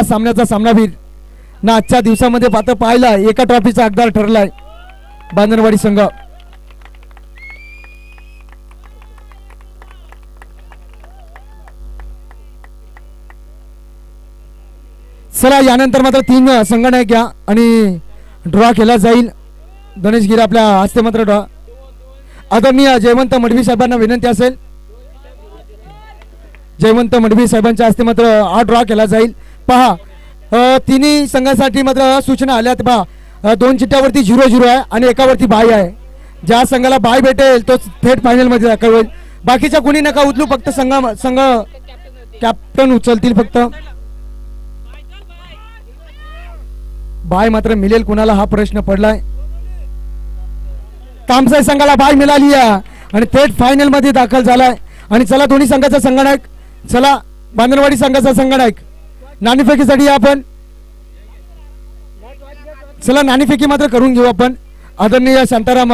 सामन्याचा सामनावीर ना आजच्या दिवसामध्ये पाहता पाहिला एका ट्रॉफीचा हकदार ठरलाय बांधणवाडी संघ. चला यानंतर मात्र 3 संगणक घ्या आणि ड्रॉ केला जाईल. गणेश गिरे आपल्या हस्ते मात्र ड्रॉ. आदरणीय जयवंत मडवी साहेबांना विनंती असेल, जयवंत मडवी साहेबांच्या हस्ते मात्र हा ड्रॉ केला जाईल. पहा तिन्ही संघासाठी मात्र सूचना आल्यात. पहा 2 चिठ्ठ्यावरती 0-0 आहे आणि एकावरती बाय आहे. ज्या संघाला बाय भेटेल तो थेट फायनल मध्ये दाखल होईल. बाकीच्या कुणी नका उचलू, फक्त संघ कॅप्टन उचलतील. फक्त बाय मात्र मिळेल कुणाला हा प्रश्न पडलाय. तामसाई संघाला बाय मिळाली आहे आणि थेट फायनल मध्ये दाखल झालाय. आणि चला दोन्ही संघाचा संघनायक, चला बांधणवाडी संघाचा संघनायक नाणेफेकीसाठी आपण चला नाणेफेकी मात्र करून घेऊ आपण. आदरणीय शांताराम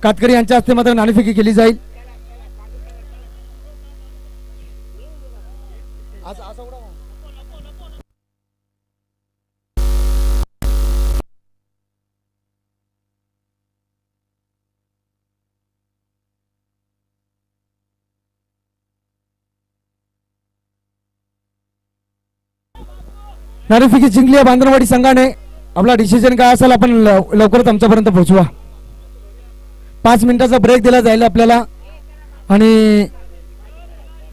कातकरी यांच्या हस्ते मात्र नाणेफेकी केली जाईल. नाणेफेकी जिंकली आहे बांधणवाडी संघाने. आपला डिसिजन काय असेल आपण लवकरच आमच्यापर्यंत पोहोचवा. 5 मिनिटाचा ब्रेक दिला जाईल आपल्याला आणि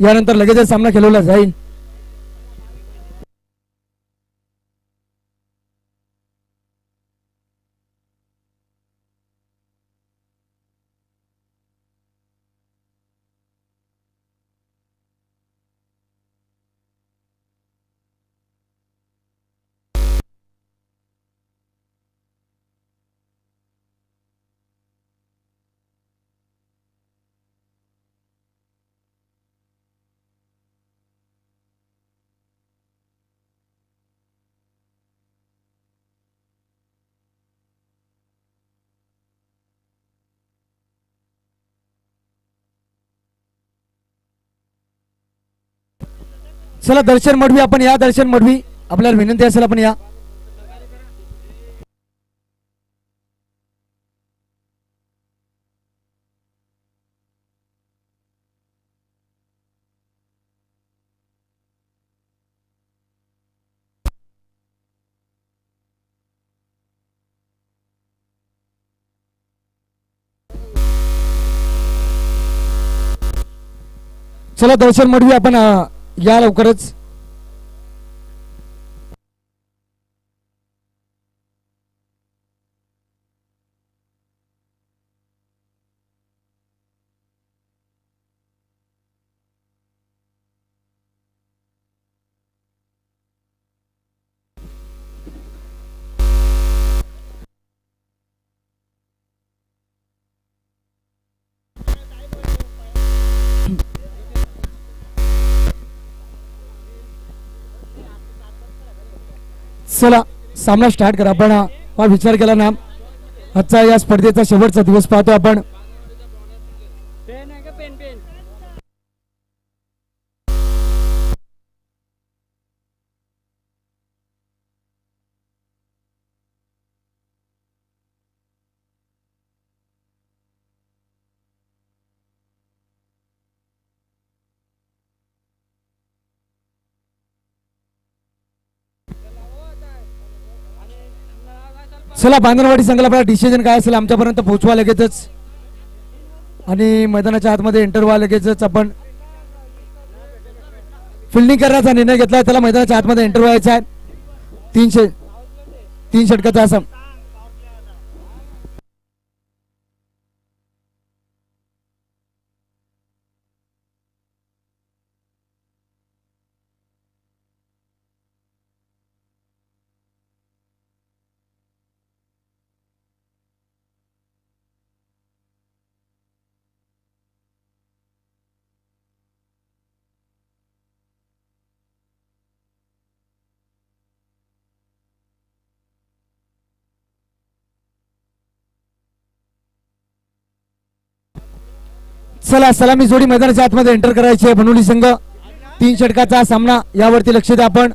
यानंतर लगेच सामना खेळवला जाईल. चला दर्शन मडवी आपण या. दर्शन मडवी आपल्याला विनंती असेल आपण या. चला दर्शन मडवी आपण या लवकरच. चला सामना स्टार्ट करा. आपण हा विचार केला ना, आजचा या स्पर्धेचा शेवटचा दिवस पाहतो आपण. चला बांधणवाडी संघाला आपला डिसिजन काय असेल आमच्यापर्यंत पोहोचवा लगेचच आणि मैदानाच्या आतमध्ये एंटर व्हा लगेचच. आपण फिल्डिंग करण्याचा निर्णय घेतलाय, त्याला मैदानाच्या आतमध्ये एंटर व्हायचा आहे. 3 षटकाचा असा. चला सलामी जोडी मैदानाच्या आतमध्ये एंटर करायची आहे बनवली संघ. 3 षटकाचा सामना यावरती लक्ष द्या आपण.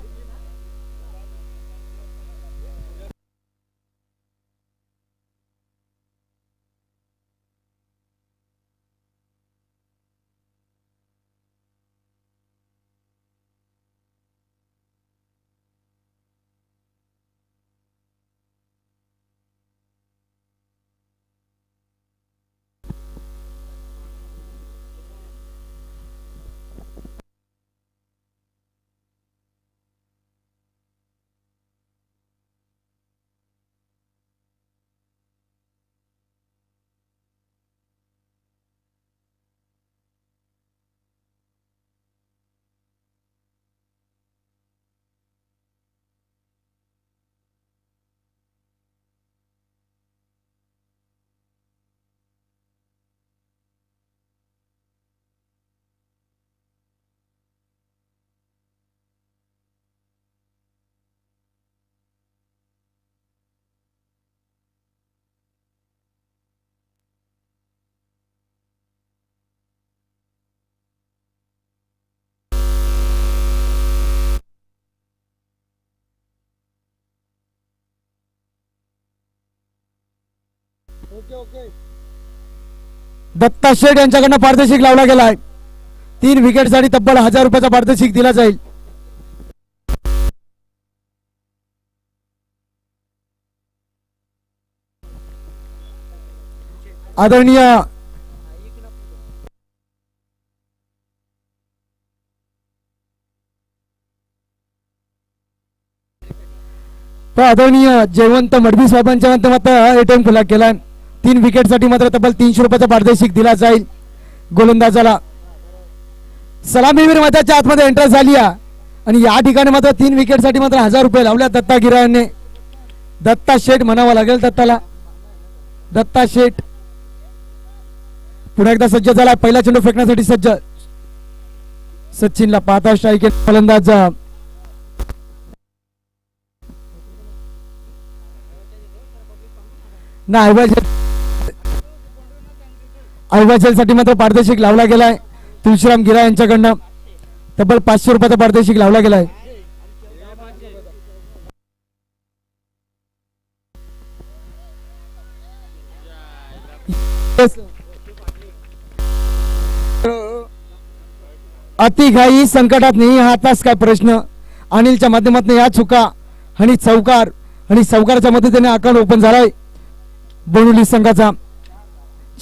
दत्ता शेठ यांच्याकडनं पारितोषिक लावला गेलाय. 3 विकेटसाठी तब्बल 1000 रुपयाचा पारितोषिक दिला जाईल. आदरणीय जयवंत मडवी साहेबांच्या माध्यमातून एटीएम खुला केलाय. 3 विकेटसाठी मात्र तब्बल 300 रुपयाचा पारितोषिक दिला जाईल गोलंदाजाला. सलामीवीर मैदानाच्या आतमध्ये एंटर झाली आहे आणि या ठिकाणी मात्र 3 विकेटसाठी मात्र 1000 रुपये लावल्या दत्ता गिराने. दत्ता शेठ म्हणावं लागेल दत्ताला. दत्ता शेठ पुन्हा एकदा सज्ज झाला. पहिला चेंडू फेकण्यासाठी सज्ज. सचिनला पाहता स्ट्राईक फलंदाज ना साठी मात्र पारितोषिक लावला गेलाय तुळशीराम गिरा यांच्याकडनं. तब्बल 500 रुपयाचा पारितोषिक लावला गेलाय. अतिघाई संकटात नाही हातास काय प्रश्न. अनिलच्या माध्यमातून या चुका आणि चौकार आणि चौकाराच्या मदतीने अकाउंट ओपन झालाय बोनुली संघाचा.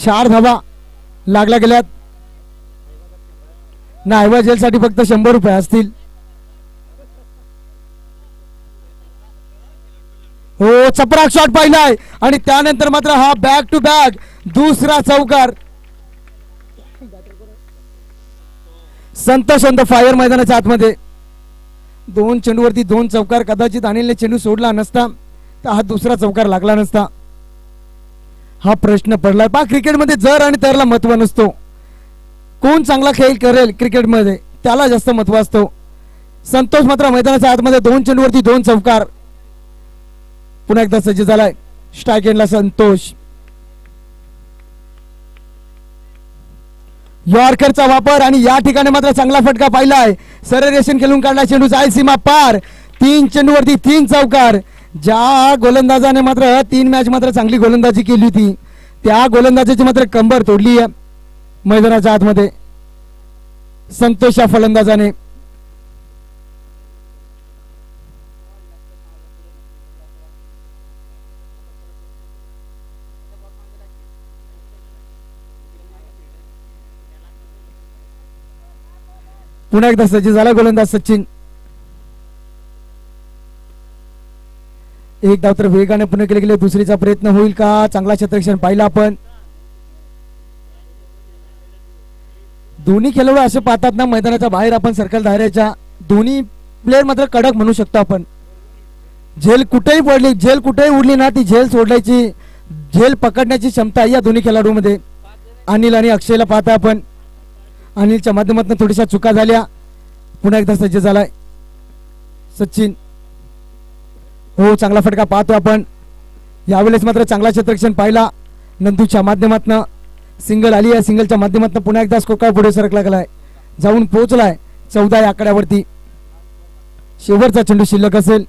4 धावा लागल्या गेल्यात. नायवा जेल साठी फक्त 100 रुपये असतील. हो चपराक शॉट पाहिलाय आणि त्यानंतर मात्र हा बॅक टू बॅक दुसरा चौकार. संतोष ऑन द फायर मैदानाच्या आतमध्ये. 2 चेंडूवरती 2 चौकार. कदाचित अनिलने चेंडू सोडला नसता तर हा दुसरा चौकार लागला नसता. हा प्रश्न पडला. पहा क्रिकेटमध्ये जर आणि तरला महत्व नसतो. कोण चांगला खेळ करेल क्रिकेटमध्ये त्याला जास्त महत्व असतो. संतोष मात्र मैदानाच्या आतमध्ये 2 चेंडूवरती 2 चौकार. पुन्हा एकदा सज्ज झालाय. स्ट्राईक एंडला संतोष. यॉर्करचा वापर आणि या ठिकाणी मात्र चांगला फटका पाहिलाय. सररेशन खेळून काढला. चेंडू जाय सीमा पार. 3 चेंडूवरती 3 चौकार. ज्या गोलंदाजाने मात्र 3 मॅच मात्र चांगली गोलंदाजी केली होती त्या गोलंदाजाची मात्र कंबर तोडली आहे मैदानाच्या आतमध्ये संतोष या फलंदाजाने. पुन्हा एकदा सज्ज झाला गोलंदाज सचिन. एक धाव तर वेगाने पुन्हा केले गेले. दुसरीचा प्रयत्न होईल का. चांगला क्षेत्ररक्षण पाहिला आपण. दोन्ही खेळाडू असे पाहतात ना मैदानाच्या बाहेर आपण सर्कल दायऱ्याच्या. दोन्ही प्लेयर मात्र कडक म्हणू शकतो आपण. झेल कुठेही पडली झेल कुठेही उडली ना ती झेल सोडण्याची झेल पकडण्याची क्षमता या दोन्ही खेळाडूमध्ये. अनिल आणि अक्षयला पाहता आपण. अनिलच्या माध्यमातून थोड्याशा चुका झाल्या. पुन्हा एकदा सज्ज झालाय सचिन. हो चांगला फटका पाहतो आपण. यावेळेस मात्र चांगला क्षेत्ररक्षण पाहिला. नंदूच्या माध्यमातून सिंगल आली आहे. सिंगलच्या माध्यमातून पुन्हा एकदा स्कोर पुढे सरकला गेलाय. जाऊन पोहोचलाय 14 या आकड्यावरती. शेवटचा चेंडू शिल्लक असेल.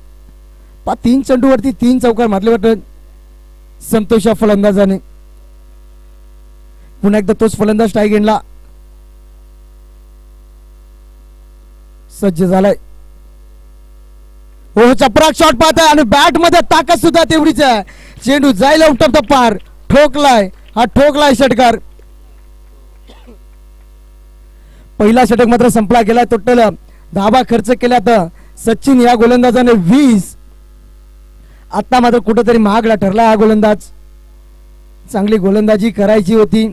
3 चेंडूवरती 3 चौकार मारले वाटत संतोष या फलंदाजाने. पुन्हा एकदा तोच फलंदाज स्ट्राईक एंडला सज्ज झालाय. हो चपराक शॉट पाहताय आणि बॅट मध्ये ताकद सुद्धा तेवढीच आहे. चेंडू जायला आउट ऑफ द पार. ठोकलाय. हा ठोकलाय षटकार. पहिला षटक मात्र संपला गेला. टोटल धाबा खर्च केला तर सचिन या गोलंदाजाने 20. आता मात्र कुठेतरी महागडा ठरला हा गोलंदाज. चांगली गोलंदाजी करायची होती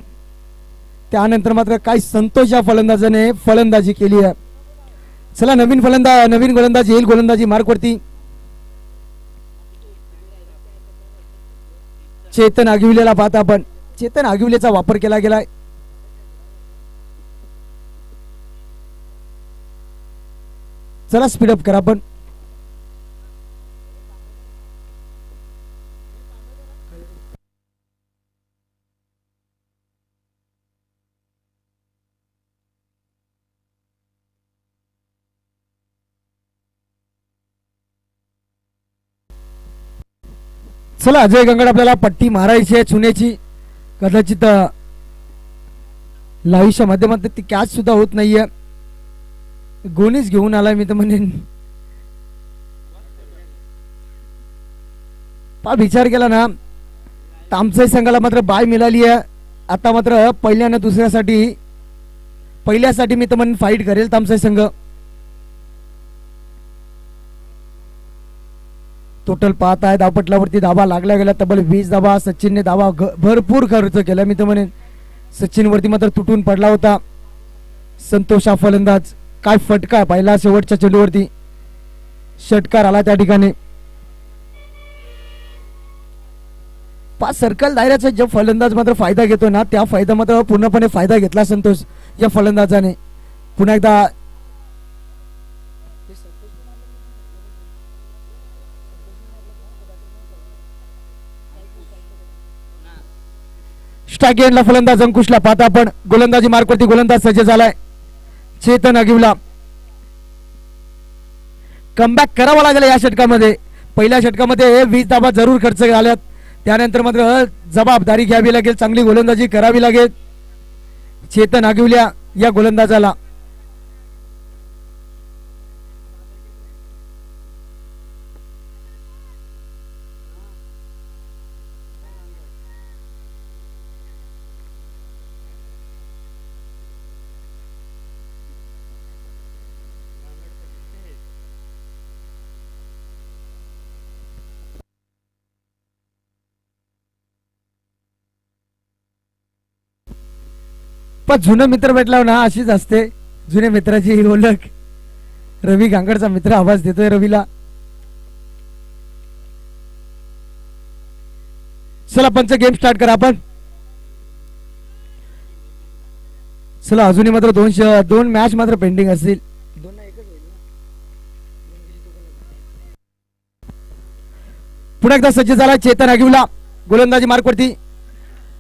त्यानंतर मात्र काय संतोष या फलंदाजाने फलंदाजी केली आहे. चला नवीन गोलंदाज येईल गोलंदाजी मार्क वरती. चेतन आगिवलेला पाहता आपण. चेतन आगिवलेचा वापर केला गेलाय. चला स्पीडअप करा आपण. चला अजय गंगड आपल्याला पट्टी मारायची आहे चुन्याची. कदाचित लाईव्हच्या माध्यमात ती कॅच सुद्धा होत नाहीये. गोणीच घेऊन आलाय मी तर म्हणेन. पा विचार केला ना तामसाई संघाला मात्र बाय मिळाली आहे. आता मात्र पहिल्यासाठी मी तर म्हणेन फाईट करेल तामसाई संघ. टोटल पाहत आहे धावपटलावरती धाबा लागल्या गेला तब्बल 20 धाबा. सचिनने धाबा भरपूर खर्च केला मी तर म्हणेन. सचिन वरती मात्र तुटून पडला होता. संतोष हा फलंदाज. काय फटका पाहिला शेवटच्या चेंडूवरती. षटकार आला त्या ठिकाणी. 5 सर्कल दायऱ्याचा जो फलंदाज मात्र फायदा घेतो ना त्या फायदा मात्र पूर्णपणे फायदा घेतला संतोष या फलंदाजाने. पुन्हा एकदा स्ट्राईक एंडला फलंदाज अंकुशला पाहता आपण. गोलंदाजी मार्कवरती गोलंदाज सज्ज झालाय चेतन अगिवला. कमबॅक करावा लागेल या षटकामध्ये. पहिल्या षटकामध्ये 20 धाबा जरूर खर्च झाल्यात. त्यानंतर मात्र जबाबदारी घ्यावी लागेल. चांगली गोलंदाजी करावी लागेल चेतन अगिवल्या या गोलंदाजाला. पण जुनं मित्र भेटला ना अशीच असते. जुन्या मित्राची ओळख. रवी गांगडचा मित्र आवाज देतोय रवीला. चला पंच गेम स्टार्ट करा आपण. चला अजूनही मात्र दोन मॅच मात्र पेंडिंग असतील. पुन्हा एकदा सज्ज झाला चेतन अगिवला. गोलंदाजी मार्कवरती.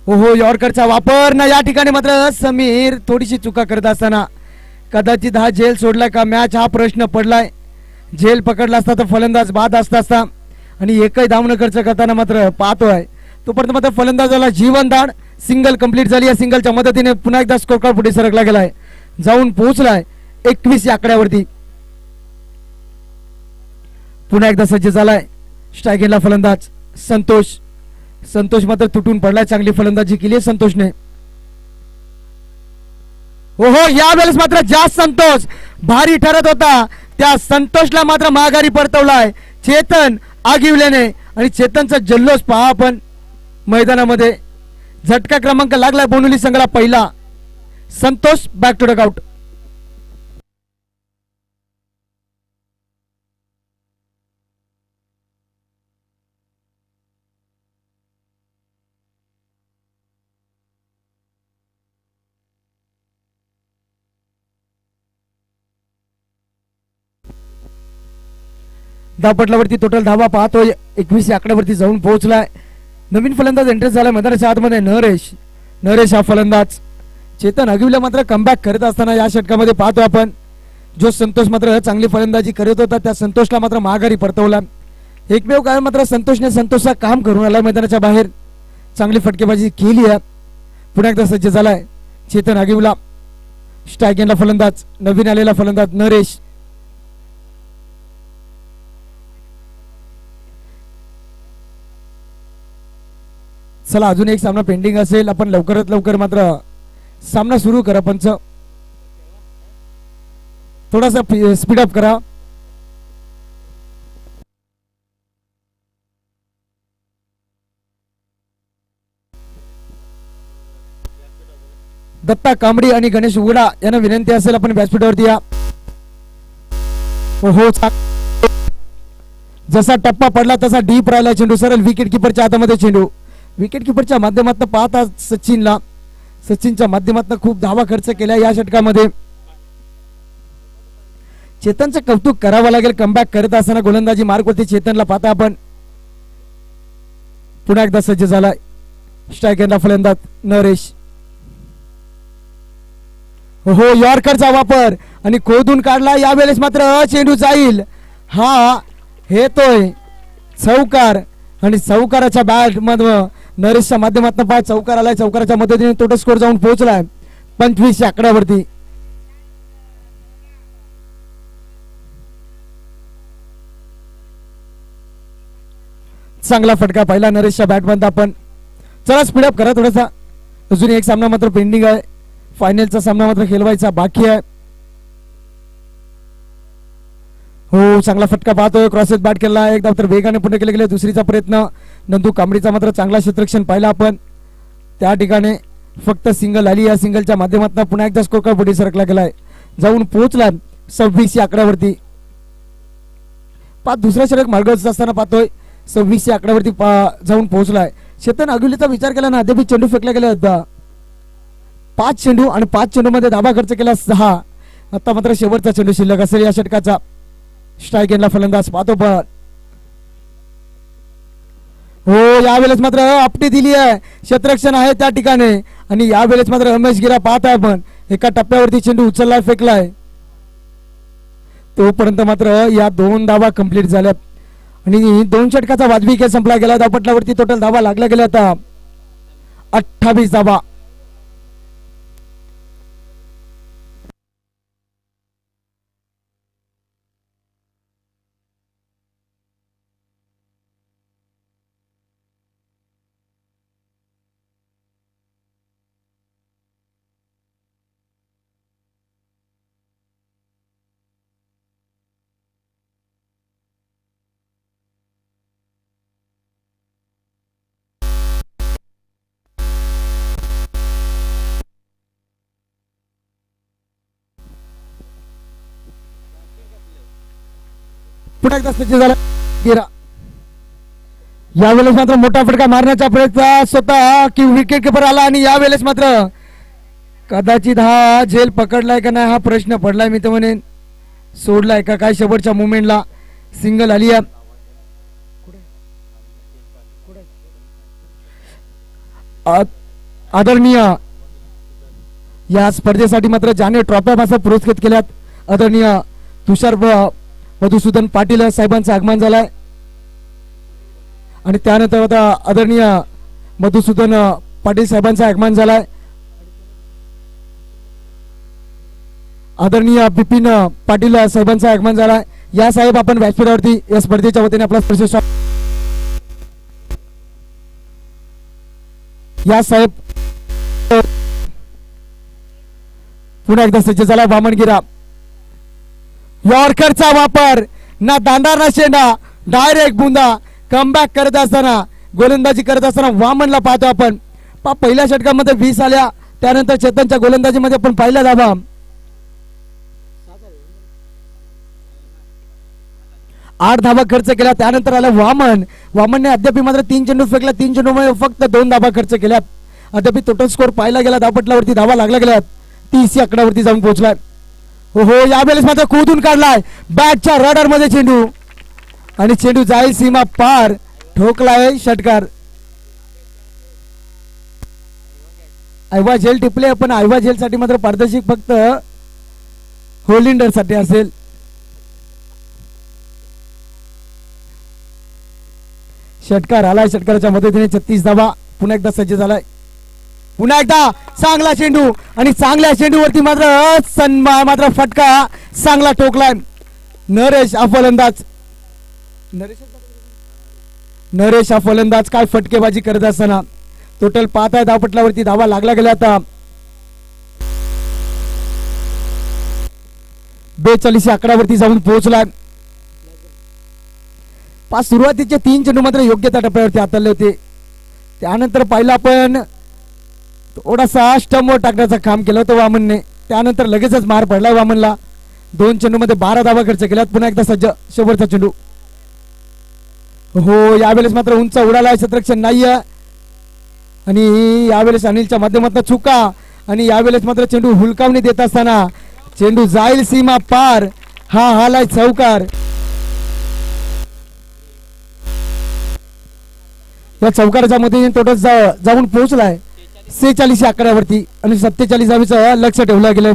ओहो यॉर्करचा वापर ना या ठिकाणी मात्र समीर थोडीशी चुका करत असताना कदाचित हा झेल सोडलाय का मॅच हा प्रश्न पडलाय. झेल पकडला असता तर फलंदाज बाद असता आणि एकही धावणं खर्च करताना मात्र पाहतोय तोपर्यंत मात्र फलंदाजाला जीवनदान. सिंगल कंप्लीट झाली. या सिंगलच्या मदतीने पुन्हा एकदा स्कोर कार्ड पुढे सरकला गेलाय. जाऊन पोहोचलाय 21 या आकड्यावरती. पुन्हा एकदा सज्ज झालाय स्ट्राईक एंडला फलंदाज संतोष. संतोष मात्र तुटून पडलाय. चांगली फलंदाजी केली आहे संतोषने. ओहो यावेळेस मात्र ज्या संतोष भारी ठरत होता त्या संतोषला मात्र माघारी परतवलाय चेतन आगिवल्याने. आणि चेतनचा जल्लोष पहा आपण मैदानामध्ये. झटका क्रमांक लागलाय बोनुली संघाला पहिला. Santosh back to dugout. धावपटलावरती टोटल धावा पाहतोय 21 या आकड्यावरती जाऊन पोहोचलाय. नवीन फलंदाज एंट्री झाला मैदानाच्या आतमध्ये नरेश हा फलंदाज. चेतन अगिवल्या मात्र कमबॅक करत असताना या षटकामध्ये पाहतो आपण. जो संतोष मात्र चांगली फलंदाजी करत होता त्या संतोषला मात्र माघारी परतवला. एकमेव काय मात्र संतोषचा काम करून आला मैदानाच्या बाहेर. चांगली फटकेबाजी केली आहे. पुन्हा एकदा सज्ज झालाय चेतन अगिवला. स्ट्राईक एंडला फलंदाज नवीन आलेला फलंदाज नरेश. चला अजून एक सामना पेंडिंग असेल. आपण लवकरात लवकर मात्र सामना सुरू करा पंच. थोडासा स्पीड अप करा. दत्ता कांबडी आणि गणेश उगडा यांना विनंती असेल आपण व्यासपीठावरती या. हो जसा टप्पा पडला तसा डीप राहिला चेंडू. सरळ विकेट किपरच्या हातामध्ये चेंडू. विकेट किपरच्या माध्यमातून पाहता सचिनच्या माध्यमातून खूप धावा खर्च केला या षटकामध्ये. चेतनचं कौतुक करावं लागेल. कमबॅक करत असताना गोलंदाजी मार्कवरती चेतनला पाहता आपण. पुन्हा एकदा सज्ज झालाय स्ट्राईक एंडला फलंदाज नरेश. हो यॉर्करचा वापर आणि खोदून काढला. यावेळेस मात्र चेंडू जाईल. हा हेतोय चौकार आणि चौकाराच्या बॅट मधून नरेशच्या माध्यमातून पाय चौकार आलाय. चौकाराच्या मदतीने टोटल स्कोर जाऊन पोहोचलाय 25 आकड्यावरती. चांगला फटका पहिला नरेशच्या बॅट मध्ये. आपण चला स्पीडअप करा थोडासा. अजून एक सामना मात्र पेंडिंग आहे. फायनलचा सामना मात्र खेळवायचा बाकी आहे. हो चांगला फटका पाहतोय. क्रॉसेस बॅट केला एकदा तर वेगाने पूर्ण केले गेले. दुसरीचा प्रयत्न नंदू कांबळीचा मात्र चांगला क्षेत्ररक्षण पाहिला आपण. त्या ठिकाणी फक्त सिंगल आली. या सिंगलच्या माध्यमातून पुन्हा एकदा स्कोर कार्ड पुढे सरकला गेलाय. जाऊन पोहोचला 26 आकड्यावरती. दुसरा षटक मार्गस्थ असताना पाहतोय 26 आकड्यावरती जाऊन पोहोचलाय. चेतन अगुलीचा विचार केला ना अद्याप चेंडू फेकला गेला होता. 5 चेंडू आणि 5 चेंडू मध्ये धाबा खर्च केला 6. आता मात्र शेवटचा चेंडू शिल्लक असेल या षटकाचा. स्ट्राईक एंडला फलंदाज पाहतो पण हो यावेळेस मात्र आपटी दिली आहे. क्षेत्ररक्षण आहे त्या ठिकाणी आणि यावेळेस मात्र रमेश गिरा पाहत आहे आपण. एका टप्प्यावरती चेंडू उचललाय फेकलाय. तोपर्यंत मात्र या 2 धावा कंप्लीट झाल्यात आणि 2 षटकाचा वाजवी खेळ संपला गेला. धावपटलावरती टोटल धावा लागल्या गेल्या आता 28 धावा. पुन्हा एकदा सज्ज झाला गिरा. यावेळेस मात्र मोठा फटका मारण्याचा प्रयत्न स्वतः की विकेट किपर आला आणि यावेळेस मात्र कदाचित हा झेल पकडलाय का नाही हा प्रश्न पडलाय. मी तर म्हणेन सोडलाय का काय. शेवटच्या मुवमेंटला सिंगल आली. आदरणीय या स्पर्धेसाठी मात्र ज्याने ट्रॉफ्या मात्र पुरस्कृत केल्यात आदरणीय तुषार मधुसूदन पाटील साहेबांचं आगमन झालंय आणि त्यानंतर आता आदरणीय मधुसूदन पाटील साहेबांचं आगमन झालंय. आदरणीय बिपिन पाटील साहेबांचं आगमन झालंय. या साहेब आपण व्यासपीठावरती या स्पर्धेच्या वतीने आपला स्पर्श या साहेब पुन्हा एकदा सज्ज झाला. वामनगिरा यॉर्करचा वापर ना दांडा ना शेंडा डायरेक्ट बुंदा. कमबॅक करत असताना गोलंदाजी करत असताना वामनला पाहतो आपण. पहिल्या षटकामध्ये 20 आल्या. त्यानंतर चेतनच्या गोलंदाजीमध्ये पण पहिला धावा 8 धावा खर्च केला. त्यानंतर आला वामन. वामनने अद्याप मात्र 3 चेंडू फेकला. 3 चेंडूमध्ये फक्त 2 धावा खर्च केल्या. अद्याप टोटल स्कोर पाहिला गेला. धावपटलावरती धावा लागल्या गेल्या 30 आकड्यावरती जाऊन पोहोचलाय. हो यावेळेस मात्र खोदून काढलाय बॅटच्या रडार मध्ये चेंडू आणि चेंडू जाईल सीमा पार. ठोकलाय षटकार. आयवा जेल टिपले पण आयवा जेल साठी मात्र पारदर्शक फक्त होलिंडर साठी असेल. षटकार आलाय. षटकाराच्या मदतीने 36 धावा. पुन्हा एकदा सज्ज झालाय. पुन्हा एकदा चांगला चेंडू आणि चांगल्या चेंडूवरती मात्र फटका चांगला ठोकलाय. नरेश हा फलंदाज. नरेश हा फलंदाज काय फटकेबाजी करत असताना टोटल 5 आहे. धावपटलावरती धावा लागला गेला आता 42 आकड्यावरती जाऊन पोहोचलाय. सुरुवातीचे 3 चेंडू मात्र योग्य त्या टप्प्यावरती हाताळले होते. त्यानंतर पाहिलं आपण थोडासा स्टंपवर टाकण्याचं काम केलं होतं वामनने. त्यानंतर लगेचच मार पडलाय वामनला. 2 चेंडूमध्ये 12 धावा खर्च केल्यात. पुन्हा एकदा सज्ज शेवटचा चेंडू. हो यावेळेस मात्र उंच उडाला. क्षेत्ररक्षण नाहीये आणि यावेळेस अनिलच्या माध्यमातून चुका आणि यावेळेस मात्र चेंडू हुलकावणी देत असताना चेंडू जाईल सीमा पार. हा हालाय चौकार. या चौकाराच्या मध्ये टोटल जाऊन पोहोचलाय 46 आकड्यावरती आणि 47 धावेचं लक्ष ठेवलं गेलं.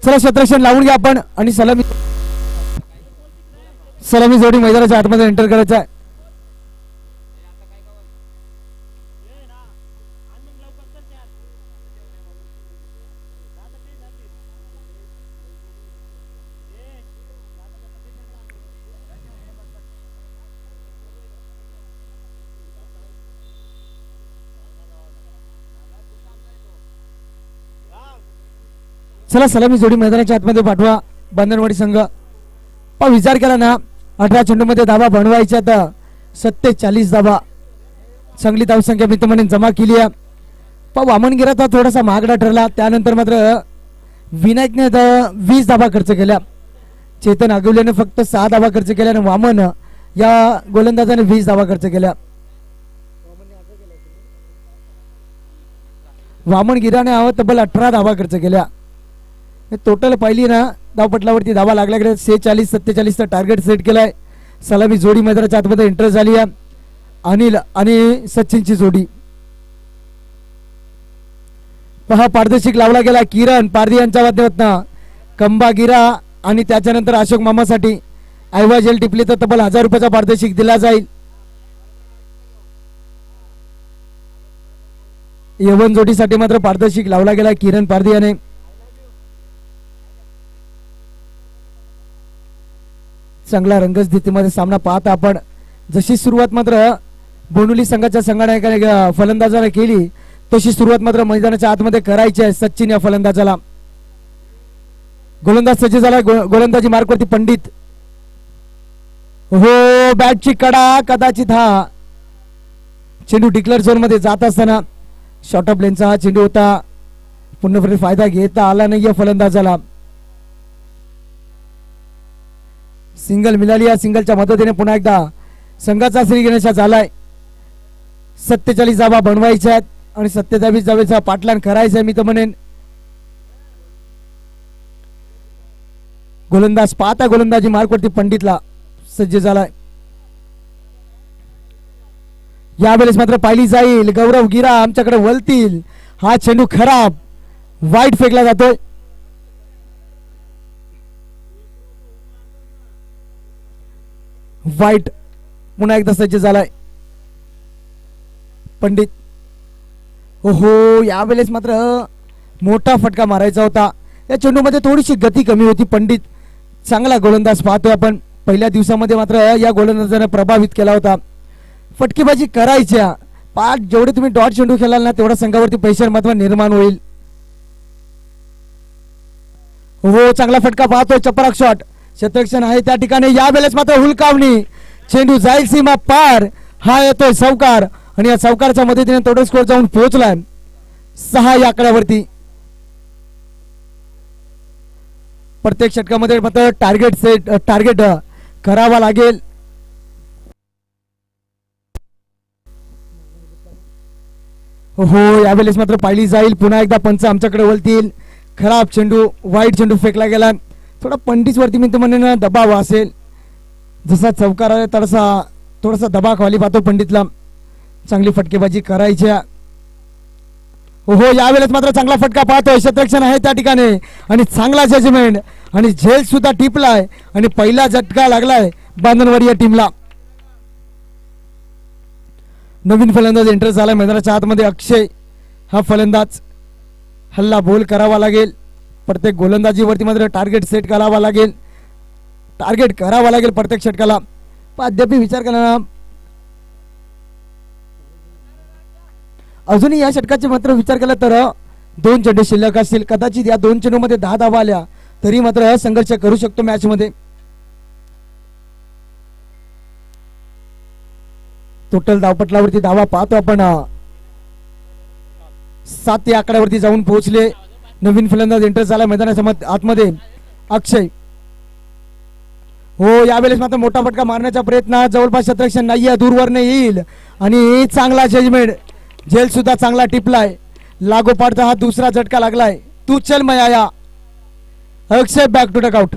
चला क्षेत्ररक्षण लावून घ्या आपण आणि सलामी सलामी जोडी मैदानाच्या आतमध्ये एंटर करायचा आहे. चला सलामी जोडी मैदानाच्या आतमध्ये पाठवा. बांधणवाडी संघ पा विचार केला ना 18 चेंडूमध्ये धावा बनवायच्या तर 47 धावा चांगली धावसंख्या मित्रमंडळी जमा केली आहे. पा वामनगिरा तर थोडासा महागडा ठरला. त्यानंतर मात्र विनायकने 20 धावा खर्च केल्या. चेतन आगवलेने फक्त 6 धावा खर्च केल्या आणि वामन या गोलंदाजाने 20 धावा खर्च केल्या. वामनगिराने तब्बल 18 धावा खर्च केल्या. टोटल पाहिली ना धावपटलावरती धावा लागल्याकडे 46-47 चा टार्गेट सेट केलाय. सलामी जोडी मैदानाच्या आतमध्ये एंटर झाली आहे. अनिल आणि सचिनची जोडी पहा पारदर्शक लावला गेला. किरण पारदी यांच्या माध्यमातून कंबा गिरा आणि त्याच्यानंतर अशोक मामासाठी ऐवजेल टिपली तर तब्बल 1000 रुपयाचा पारदर्शक दिला जाईल. यवन जोडीसाठी मात्र पारदर्शक लावला गेला किरण पारदी याने. चांगला रंगस्थितीमध्ये सामना पाहता आपण. जशी सुरुवात मात्र बोनुली संघाच्या संघनायकाने फलंदाजाने केली तशी सुरुवात मात्र मैदानाच्या आतमध्ये करायची आहे सचिन या फलंदाजाला. गोलंदाज सज्ज झाला. गोलंदाजी मार्कवरती पंडित. हो बॅटची कडा कदाचित हा चेंडू डिक्लेअर झोन मध्ये जात असताना शॉर्ट ऑफ लेनचा हा चेंडू होता. पूर्णपणे फायदा घेता आला नाही या फलंदाजाला. सिंगल मिळाली. या सिंगलच्या मदतीने पुन्हा एकदा संघाचा श्रीगणेशा झालाय. 47 धावा बनवायच्या आहेत आणि 27 धावेचा पाठलाग करायचा मी तर म्हणेन. गोलंदाज पाहता गोलंदाजी मार्कवरती पंडितला सज्ज झालाय. यावेळेस मात्र पाहिली जाईल. गौरव गिरा आमच्याकडे वळतील. हा चेंडू खराब वाईट फेकला जातोय. वाईट पुन्हा एकदा सज्ज झालाय पंडित. हो यावेळेस मात्र मोठा फटका मारायचा होता. या चेंडूमध्ये थोडीशी गती कमी होती. पंडित चांगला गोलंदाज पाहतोय आपण. पहिल्या दिवसामध्ये मात्र या गोलंदाजाने प्रभावित केला होता. फटकेबाजी करायच्या पाठ जेवढे तुम्ही डॉट चेंडू खेळाल ना तेवढा संघावरती पैशांचं महत्व निर्माण होईल. हो चांगला फटका पाहतोय. चपराक शॉट क्षेत्ररक्षण आहे त्या ठिकाणी. यावेळेस मात्र हुलकावणी चेंडू जाईल सीमा पार. हा येतोय सावकार आणि या सावकारच्या मदतीने टोटल स्कोर जाऊन पोहोचलाय 6 या आकड्यावरती. प्रत्येक षटकामध्ये मात्र टार्गेट करावा लागेल. हो यावेळेस मात्र पाहिली जाईल. पुन्हा एकदा पंच आमच्याकडे वळतील. खराब चेंडू वाईट चेंडू फेकला गेला. थोडा पंडितवरती मी तर म्हणेन दबाव असेल. जसा चौकार आहे तसा थोडासा दबाव खाली पाहतो पंडितला. चांगली फटकेबाजी करायच्या. हो यावेळेस मात्र चांगला फटका पाहतोय. क्षेत्ररक्षण आहे त्या ठिकाणी आणि चांगला जजमेंट आणि झेल सुद्धा टिपलाय आणि पहिला झटका लागलाय बांधणवाडी या टीमला. नवीन फलंदाज एंटर झालाय मैदानाच्या आतमध्ये अक्षय. हा फलंदाज हल्ला बोल करावा लागेल. प्रत्येक गोलंदाजीवरती मात्र टार्गेट सेट करावा लागेल. टार्गेट करावा लागेल प्रत्येक षटकाला. अद्याप विचार केला ना अजूनही या षटकाचे मात्र विचार केला तर 2 चेंडू शिल्लक असतील. कदाचित या 2 चेंडूमध्ये 10 धावा आल्या तरी मात्र संघर्ष करू शकतो मॅच मध्ये. टोटल धावपटलावरती धावा पाहतो आपण 7 या आकड्यावरती जाऊन पोहोचले. नवीन फलंदाज एंटर झाला मैदानाच्या आतमध्ये अक्षय. हो यावेळेस मात्र मोठा फटका मारण्याचा प्रयत्न. जवळपास क्षेत्ररक्षण नाहीये. दूरवरने येईल आणि चांगला जजमेंट. झेल सुद्धा चांगला टिपलाय. लागोपाठचा हा दुसरा झटका लागलाय. तू चल मैं आया. अक्षय बॅक टू डकआउट.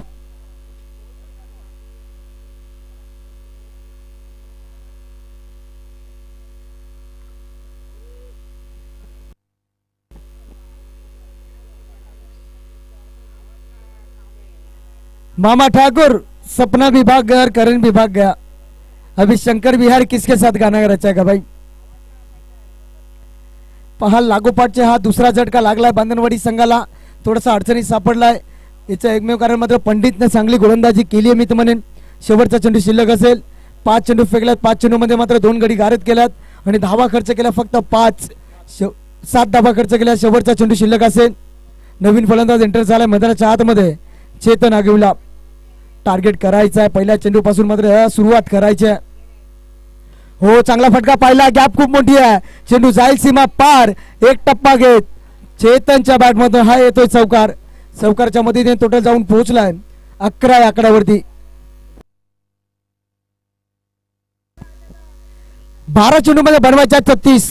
मामा ठाकुर सपना भी भाग गया और करण भी भाग गया. अभी शंकर बिहार किसके साथ गाना रचाएगा भाई. पहा लागोपाठचे हा दुसरा झटका लागलाय बांधणवाडी संघाला. थोडासा अडचणीत सापडलाय. याचं एकमेव कारण मात्र पंडितने चांगली गोलंदाजी केली आहे मी तर म्हणेन. शेवटचा चेंडू शिल्लक असेल. 5 चेंडू फेकल्यात. 5 चेंडूमध्ये मात्र 2 गडी गारद केल्यात आणि धावा खर्च केला फक्त 5. 7 धावा खर्च केल्या. शेवटचा चेंडू शिल्लक असेल. नवीन फलंदाज एंटर झालाय मैदानाच्या आतमध्ये. चेतन आगिवला टार्गेट करायचा आहे. पहिल्या चेंडूपासून मात्र सुरुवात करायची आहे. हो चांगला फटका पाहिला. गॅप खूप मोठी आहे. चेंडू जाईल सीमा पार. एक टप्पा घेत चेतनच्या बॅटमधून हा येतोय चौकार. चौकारच्या मदतीने टोटल जाऊन पोहोचलाय 11 या आकड्यावरती. 12 चेंडू मध्ये बनवायच्या 36.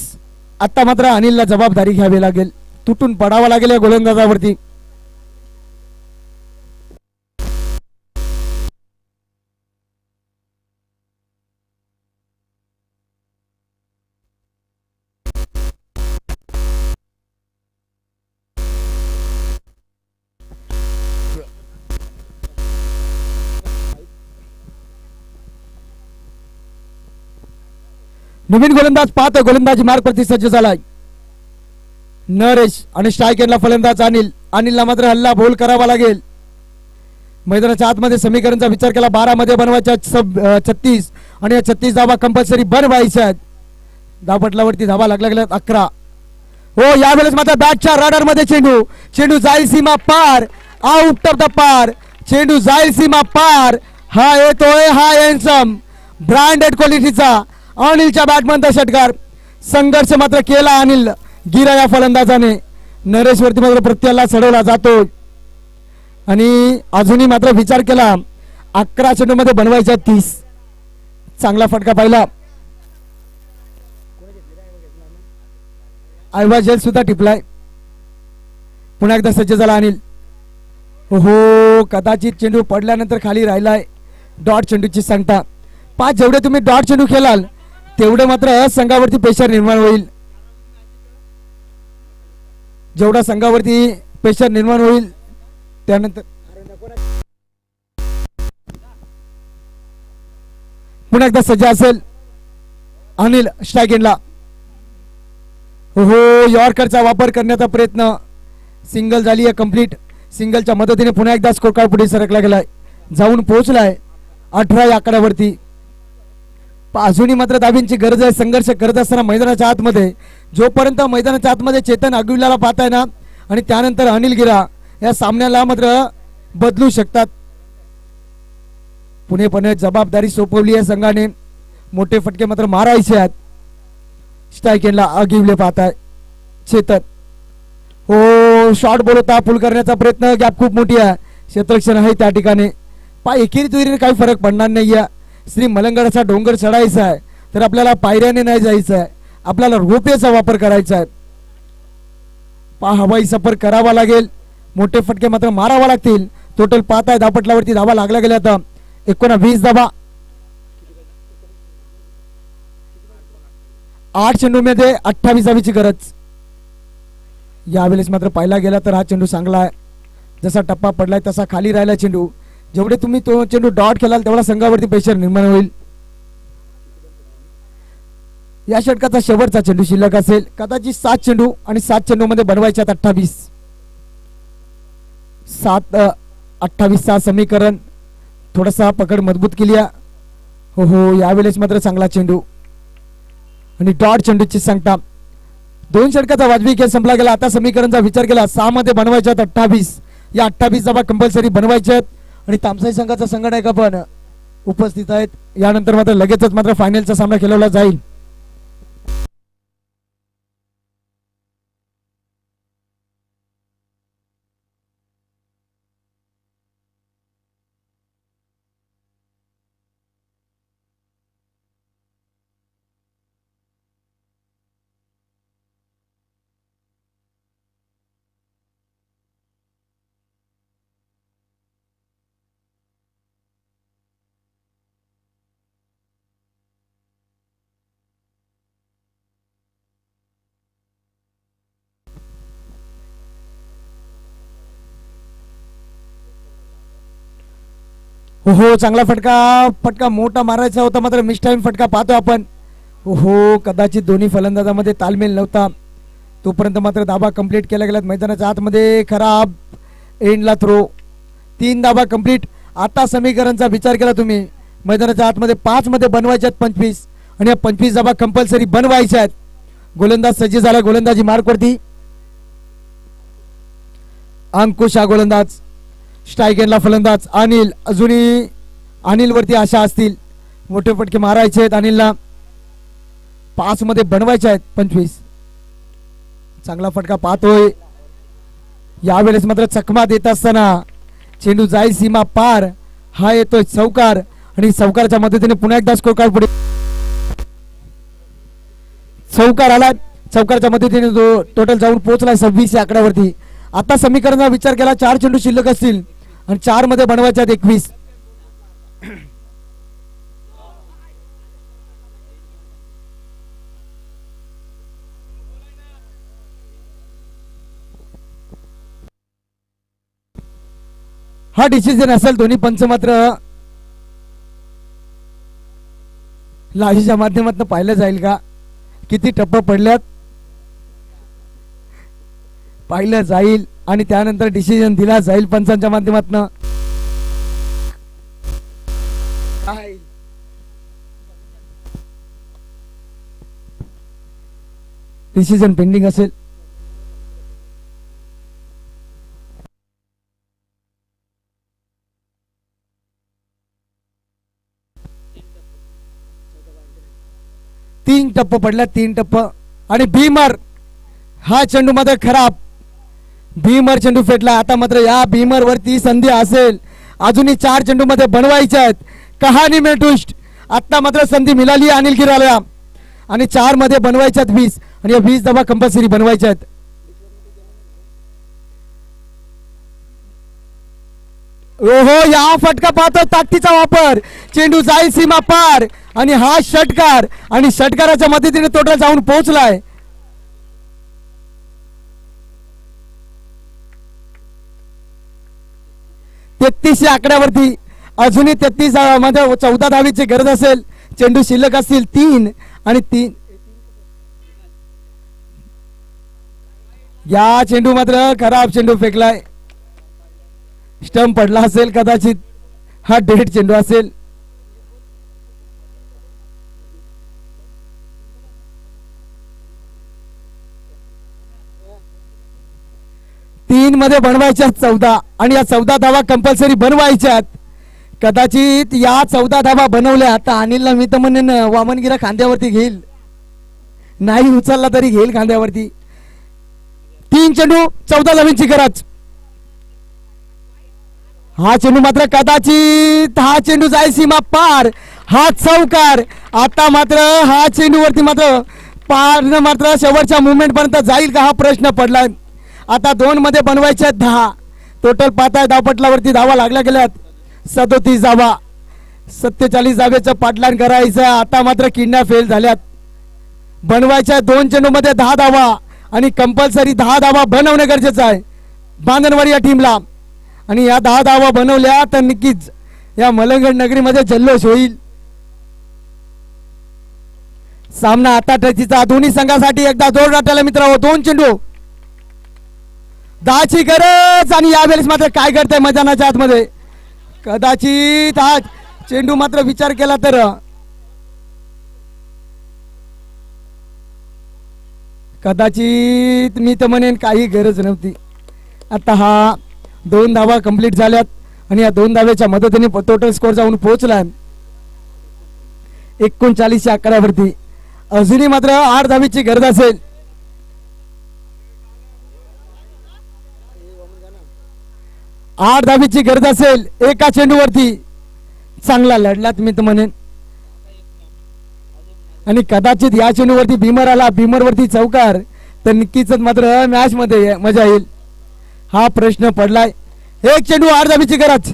आता मात्र अनिलला जबाबदारी घ्यावी लागेल. तुटून पडावा लागेल या गोलंदाजावरती. नवीन गोलंदाज पाहतोय. गोलंदाजी मार्ग प्रति सज्ज झालाय. नरेश आणि स्ट्राईक एंडला फलंदाज अनिल. अनिलला मात्र हल्ला बोल करावा लागेल. मैदानाच्या आतमध्ये समीकरणचा विचार केला. 12 मध्ये बनवायच्या 36 आणि या 36 धावा कंपल्सरी बनवायच्या आहेत. धावपटलावरती धावा लागल्या 11. हो यावेळेस मात्र बॅटच्या रडार मध्ये चेंडू. चेंडू जाईल सीमा पार. आउट ऑफ द पार. चेंडू जाईल सीमा पार. हा येतोय हा हँडसम ब्रँडेड क्वालिटीचा अनिलच्या बॅटमधला षटकार. संघर्ष मात्र केला अनिल गिरा या फलंदाजाने. नरेशवरती मात्र प्रत्ययाला चढवला जातो आणि अजूनही मात्र विचार केला. 11 चेंडू मध्ये बनवायच्या 30. चांगला फटका पाहिला. आयवा जेल सुद्धा टिपलाय. पुन्हा एकदा सज्ज झाला अनिल. हो कदाचित चेंडू पडल्यानंतर खाली राहिलाय. डॉट चेंडूची सांगता. 5 जेवढे तुम्ही डॉट चेंडू खेळाल तेवढे मात्र संघावरती प्रेशर निर्माण होईल. जेवढा संघावरती प्रेशर निर्माण होईल त्यानंतर पुन्हा एकदा सज्ज असेल अनिल स्ट्राईक एंडला. हो यॉर्करचा वापर करण्याचा प्रयत्न. सिंगल झाली आहे कंप्लीट. सिंगलच्या मदतीने पुन्हा एकदा स्कोर कार्ड पुढे सरकला गेलाय. जाऊन पोहोचलाय 18 या आकड्यावरती. अजूनही मात्र दाबींची गरज आहे. संघर्ष करत असताना मैदानाच्या आतमध्ये जोपर्यंत मैदानाच्या आतमध्ये चेतन आगिवल्याला पाहताय ना आणि त्यानंतर अनिल गिरा या सामन्याला मात्र बदलू शकतात. पुणेपणे जबाबदारी सोपवली आहे संघाने. मोठे फटके मात्र मारायचे आहेत. स्ट्राईक एंडला आगिवले पाहताय चेतन. हो शॉर्ट बॉल होता. पुल करण्याचा प्रयत्न. गॅप खूप मोठी आहे. क्षेत्ररक्षण आहे त्या ठिकाणी. एकेरी तुरीने काही फरक पडणार नाहीये. श्री मलंगडाचा डोंगर चढायचा आहे तर आपल्याला पायऱ्याने नाही जायचं आहे. आपल्याला रोपेचा वापर करायचा आहे. हवाई सफर करावा लागेल. मोठे फटके मात्र मारावा लागतील. टोटल पाहताय धापटलावरती धावा लागल्या गेल्या. आता 19 धावा. 8 चेंडू मध्ये 28 धावीची गरज. यावेळेस मात्र पाहिला गेला तर हा चेंडू चांगला आहे. जसा टप्पा पडलाय तसा खाली राहिला चेंडू. जेवढे तुम्ही तो चेंडू डॉट खेळाल तेवढा संघावरती प्रेशर निर्माण होईल. या षटकाचा शेवटचा चेंडू शिल्लक असेल. कदाचित 7 चेंडू आणि 7 चेंडू मध्ये बनवायच्यात 28. 7-28 समीकरण. थोडासा पकड मजबूत केली. हो यावेळेस मात्र चांगला चेंडू आणि डॉट चेंडूची सांगता. 2 षटकाचा वाजवी खेळ संपला गेला. आता समीकरणचा विचार केला 6 मध्ये बनवायच्यात 28. या 28 धावा कंपल्सरी बनवायच्यात आणि तामसाई संघाचा संघटक पण उपस्थित आहेत. यानंतर मात्र लगेचच मात्र फायनलचा सामना खेळवला जाईल. हो चांगला फटका मोठा मारायचा होता मात्र मिस टाइम फटका पाहतो आपण. हो कदाचित दोन्ही फलंदाजामध्ये तालमेल नव्हता तोपर्यंत मात्र धाबा कंप्लीट केला गेला मैदानाच्या आतमध्ये. खराब एंडला थ्रो. 3 धाबा कंप्लीट. आता समीकरणचा विचार केला तुम्ही मैदानाच्या आतमध्ये 5 मध्ये बनवायचे आहेत 25 आणि या 25 धाबा कंपल्सरी बनवायच्या आहेत. गोलंदाज सज्ज झाला गोलंदाजी मार्कवरती. अंकुश हा गोलंदाज. स्ट्राईक एंडला फलंदाज अनिल. अजूनही अनिल वरती आशा असतील मोठे फटके मारायचे आहेत अनिलला. 5 मध्ये बनवायचे आहेत 25. चांगला फटका पाहतोय यावेळेस मात्र चकमा देत असताना चेंडू जाईल सीमा पार. हा येतोय चौकार आणि चौकारच्या मदतीने पुन्हा एकदा स्कोर कार्ड पुढे. चौकार आला. चौकारच्या मदतीने टोटल जाऊन पोहोचलाय 26 या आकड्यावरती. आता समीकरणाचा विचार केला 4 चेंडू शिल्लक असतील आणि 4 मध्ये बनवायचे आहेत 21. हा डिसिजन असेल दोन्ही पंच मात्र लाईव्हच्या माध्यमातून पाहिलं जाईल का किती टप्पा पडल्यात पाहिलं जाईल आणि त्यानंतर डिसिजन दिला जाईल पंचांच्या माध्यमातून. डिसिजन पेंडिंग असेल. तीन टप्प पडला 3 टप्प आणि भीमर हा चेंडू मात्र खराब. भीमर चेंडू फेटला. आता मात्र या भीमर वरती संधी असेल अजूनही 4 चेंडू मध्ये बनवायचे आहेत. कहाणी में ट्विस्ट. आता मात्र संधी मिळाली अनिल गिराला आणि 4 मध्ये बनवायच्यात 20 आणि या 20 धावा कंपल्सरी बनवायच्या आहेत. ओहो या फटका पाहतो ताकदीचा वापर. चेंडू जाईल सीमा पार आणि हा षटकार आणि षटकाराच्या मदतीने टोटल जाऊन पोहोचलाय. तेहतीस या आकड्यावरती अजूनही 33 मध्ये 14 धावीची गरज असेल. चेंडू शिल्लक असतील 3 आणि 3. या चेंडू मात्र खराब चेंडू फेकलाय. स्टंप पडला असेल कदाचित. हा डेड चेंडू असेल. तीन मध्ये बनवायच्यात 14 आणि या 14 धावा कंपल्सरी बनवायच्यात. कदाचित या 14 धावा बनवल्या. आता अनिलला मी तर म्हणेन वामनगिरा खांद्यावरती घेईल. नाही उचलला तरी घेईल खांद्यावरती. 3 चेंडू 14 धावांची गरज. हा चेंडू मात्र कदाचित हा चेंडू जाईल सीमा पार. हा चौकार. आता मात्र हा चेंडू वरती मात्र पार मात्र शेवटच्या मुवमेंट पर्यंत जाईल का हा प्रश्न पडलाय. आता 2 मध्ये बनवायचे आहेत 10. टोटल पाहताय धावपटलावरती धावा लागल्या गेल्यात 37 धावा. 47 धावेचं पाठलाग करायचं. आता मात्र किडनॅप फेल झाल्यात. बनवायच्या 2 चेंडू मध्ये 10 धावा आणि कंपल्सरी 10 धावा बनवणे गरजेचं आहे बांधणवाडी या टीमला. आणि या 10 धावा बनवल्या तर नक्कीच या मलंगड नगरीमध्ये जल्लोष होईल. सामना आता टचीचा दोन्ही संघासाठी एकदा जोर टाकला मित्रांनो. 2 चेंडू 10ची गरज आणि यावेळेस मात्र काय करताय मैदानाच्या आतमध्ये. कदाचित हा चेंडू मात्र विचार केला तर कदाचित मी तर म्हणेन काही गरज नव्हती. आता हा 2 धावा कंप्लीट झाल्यात आणि या 2 धावेच्या मदतीने टोटल स्कोर जाऊन पोहोचलाय 39 या आकड्यावरती. अजूनही मात्र 8 धावीची गरज असेल. 8 धावीची गरज असेल एका चेंडूवरती. चांगला लढलात मी तर म्हणेन आणि कदाचित या चेंडूवरती भीमर आला. भीमर वरती चौकार तर नक्कीच मात्र मॅच मध्ये मजा येईल. हा प्रश्न पडलाय. 1 चेंडू 8 धावीची गरज.